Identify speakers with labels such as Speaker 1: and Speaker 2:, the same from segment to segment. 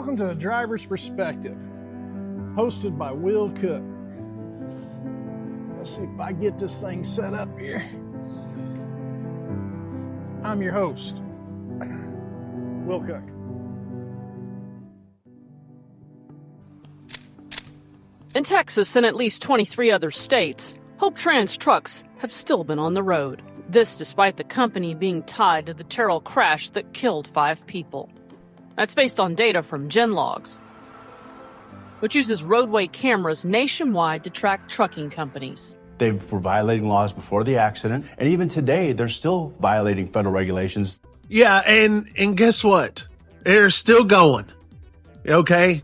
Speaker 1: Welcome to The Driver's Perspective, hosted by Will Cook. Let's see if I get this thing set up here. I'm your host, Will Cook.
Speaker 2: In Texas and at least 23 other states, Hope Trans trucks have still been on the road. This despite the company being tied to the Terrell crash that killed 5 people. That's based on data from GenLogs, which uses roadway cameras nationwide to track trucking companies.
Speaker 3: They were violating laws before the accident, and even today, they're still violating federal regulations.
Speaker 4: Yeah, and guess what? They're still going, okay?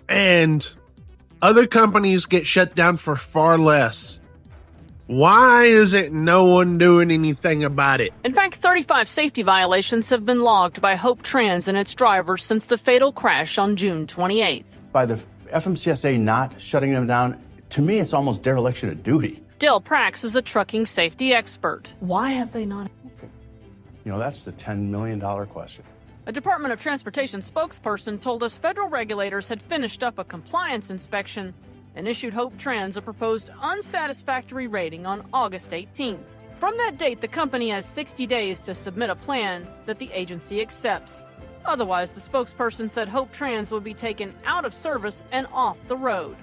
Speaker 4: And other companies get shut down for far less. Why isn't no one doing anything about it?
Speaker 2: In fact, 35 safety violations have been logged by Hope Trans and its drivers since the fatal crash on June 28th.
Speaker 3: By the FMCSA not shutting them down, to me, it's almost dereliction of duty.
Speaker 2: Dale Prax is a trucking safety expert. Why have they not?
Speaker 3: You know, that's the $10 million question.
Speaker 2: A Department of Transportation spokesperson told us federal regulators had finished up a compliance inspection and issued Hope Trans a proposed unsatisfactory rating on August 18th. From that date, the company has 60 days to submit a plan that the agency accepts. Otherwise, the spokesperson said Hope Trans would be taken out of service and off the road.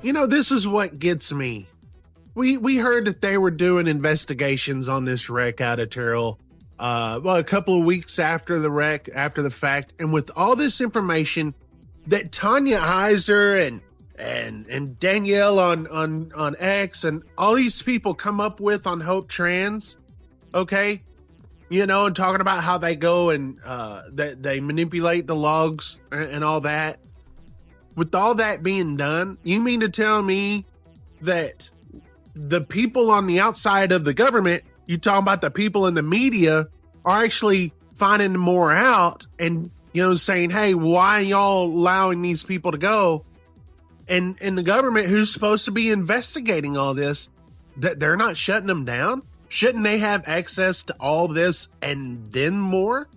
Speaker 4: You know, this is what gets me. We heard that they were doing investigations on this wreck out of Terrell, a couple of weeks after the wreck, after the fact, and with all this information that Tanya Heiser and Danielle on X and all these people come up with on Hope Trans, okay? You know, and talking about how they go and they manipulate the logs and all that. With all that being done, you mean to tell me that the people on the outside of the government, you talking about the people in the media, are actually finding more out and, you know, saying, hey, why are y'all allowing these people to go? And the government, who's supposed to be investigating all this, that they're not shutting them down? Shouldn't they have access to all this and then more?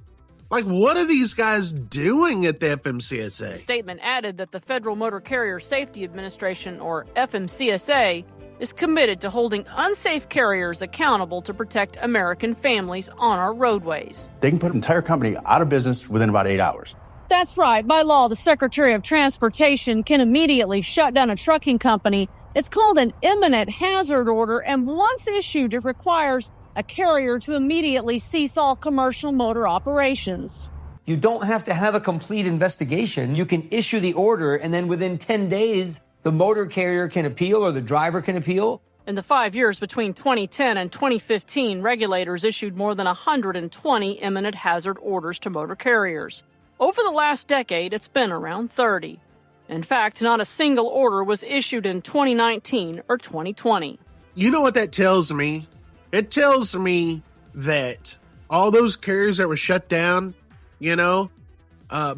Speaker 4: Like, what are these guys doing at the FMCSA?
Speaker 2: The statement added that the Federal Motor Carrier Safety Administration, or FMCSA, is committed to holding unsafe carriers accountable to protect American families on our roadways.
Speaker 3: They can put an entire company out of business within about 8 hours.
Speaker 2: That's right. By law, the Secretary of Transportation can immediately shut down a trucking company. It's called an imminent hazard order, and once issued, it requires a carrier to immediately cease all commercial motor operations.
Speaker 5: You don't have to have a complete investigation. You can issue the order, and then within 10 days, the motor carrier can appeal or the driver can appeal.
Speaker 2: In the 5 years between 2010 and 2015, regulators issued more than 120 imminent hazard orders to motor carriers. Over the last decade, it's been around 30. In fact, not a single order was issued in 2019 or 2020.
Speaker 4: You know what that tells me? It tells me that all those carriers that were shut down, you know,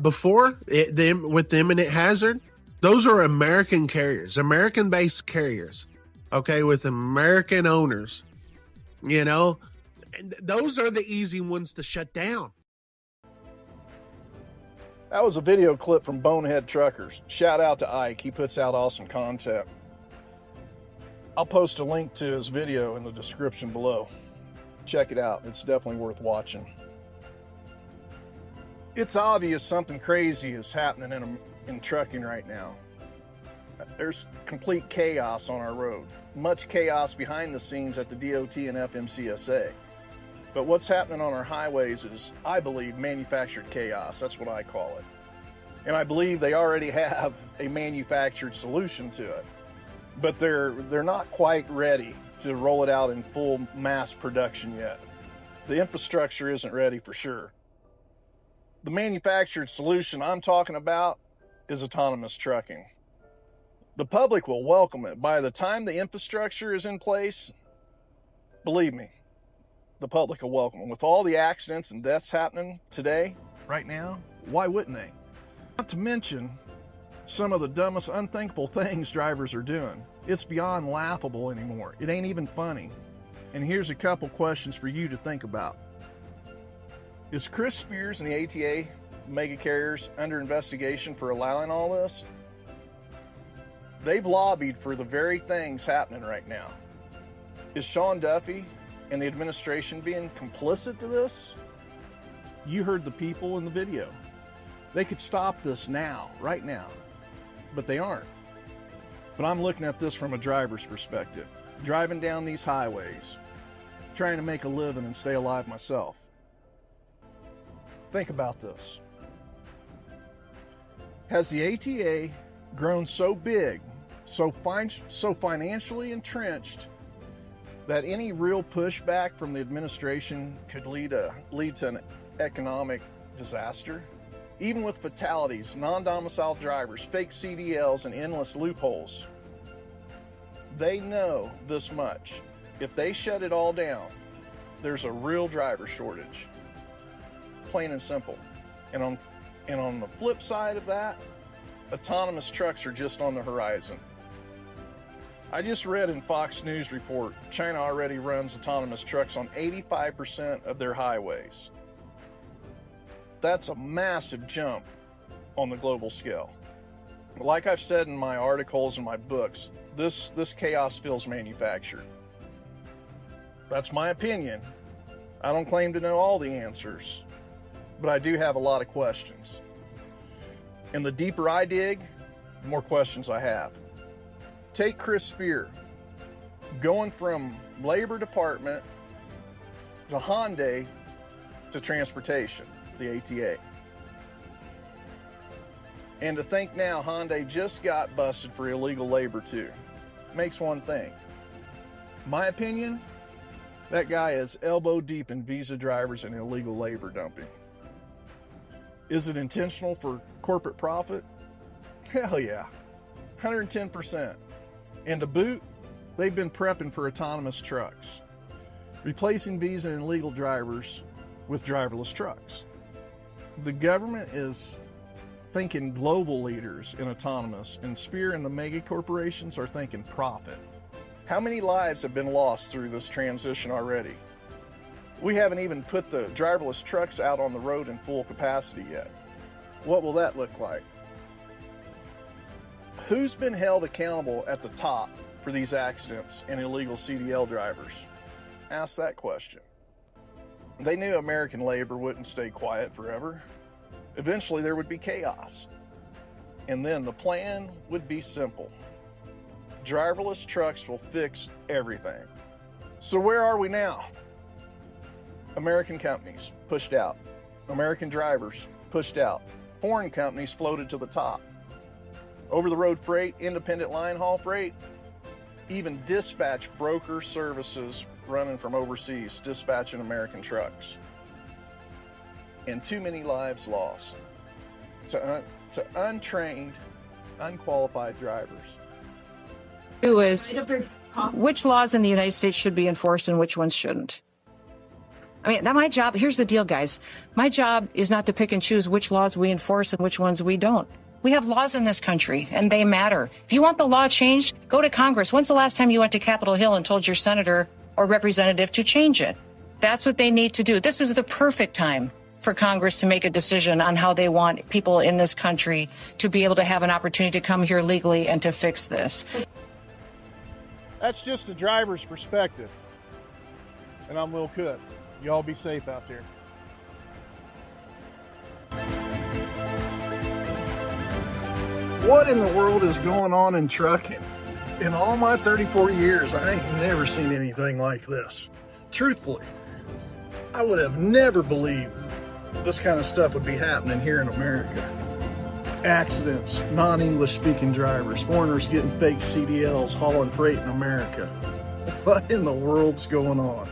Speaker 4: before with the imminent hazard, those are American carriers, American-based carriers, okay, with American owners, you know. And those are the easy ones to shut down.
Speaker 1: That was a video clip from Bonehead Truckers. Shout out to Ike, he puts out awesome content. I'll post a link to his video in the description below. Check it out, it's definitely worth watching. It's obvious something crazy is happening in trucking right now. There's complete chaos on our road. Much chaos behind the scenes at the DOT and FMCSA. But what's happening on our highways is, I believe, manufactured chaos. That's what I call it. And I believe they already have a manufactured solution to it. But they're not quite ready to roll it out in full mass production yet. The infrastructure isn't ready for sure. The manufactured solution I'm talking about is autonomous trucking. The public will welcome it. By the time the infrastructure is in place, believe me, the public will welcome it. With all the accidents and deaths happening today, right now, why wouldn't they? Not to mention some of the dumbest, unthinkable things drivers are doing. It's beyond laughable anymore. It ain't even funny. And here's a couple questions for you to think about. Is Chris Spears and the ATA mega carriers under investigation for allowing all this, they've lobbied for the very things happening right now. Is Sean Duffy and the administration being complicit to this? You heard the people in the video. They could stop this now, right now, but they aren't. But I'm looking at this from a driver's perspective, driving down these highways, trying to make a living and stay alive myself. Think about this. Has the ATA grown so big, so financially entrenched, that any real pushback from the administration could lead to an economic disaster? Even with fatalities, non-domiciled drivers, fake CDLs, and endless loopholes, they know this much. If they shut it all down, there's a real driver shortage. Plain and simple. And on the flip side of that, autonomous trucks are just on the horizon. I just read in Fox News report, China already runs autonomous trucks on 85% of their highways. That's a massive jump on the global scale. Like I've said in my articles and my books, this chaos feels manufactured. That's my opinion. I don't claim to know all the answers, but I do have a lot of questions. And the deeper I dig, the more questions I have. Take Chris Spear, going from Labor Department to Hyundai to transportation, the ATA. And to think now Hyundai just got busted for illegal labor too. Makes one think. My opinion, that guy is elbow deep in visa drivers and illegal labor dumping. Is it intentional for corporate profit? Hell yeah, 110%. And to boot, they've been prepping for autonomous trucks, replacing visa and illegal drivers with driverless trucks. The government is thinking global leaders in autonomous, and Spear and the mega corporations are thinking profit. How many lives have been lost through this transition already? We haven't even put the driverless trucks out on the road in full capacity yet. What will that look like? Who's been held accountable at the top for these accidents and illegal CDL drivers? Ask that question. They knew American labor wouldn't stay quiet forever. Eventually there would be chaos. And then the plan would be simple. Driverless trucks will fix everything. So where are we now? American companies pushed out. American drivers pushed out. Foreign companies floated to the top. Over-the-road freight, independent line haul freight, even dispatch broker services running from overseas, dispatching American trucks. And too many lives lost to untrained, unqualified drivers.
Speaker 6: Is which laws in the United States should be enforced and which ones shouldn't? I mean, my job, here's the deal, guys. My job is not to pick and choose which laws we enforce and which ones we don't. We have laws in this country, and they matter. If you want the law changed, go to Congress. When's the last time you went to Capitol Hill and told your senator or representative to change it? That's what they need to do. This is the perfect time for Congress to make a decision on how they want people in this country to be able to have an opportunity to come here legally and to fix this.
Speaker 7: That's just a driver's perspective. And I'm Will Cook. Y'all be safe out there.
Speaker 1: What in the world is going on in trucking? In all my 34 years, I ain't never seen anything like this. Truthfully, I would have never believed this kind of stuff would be happening here in America. Accidents, non-English speaking drivers, foreigners getting fake CDLs hauling freight in America. What in the world's going on?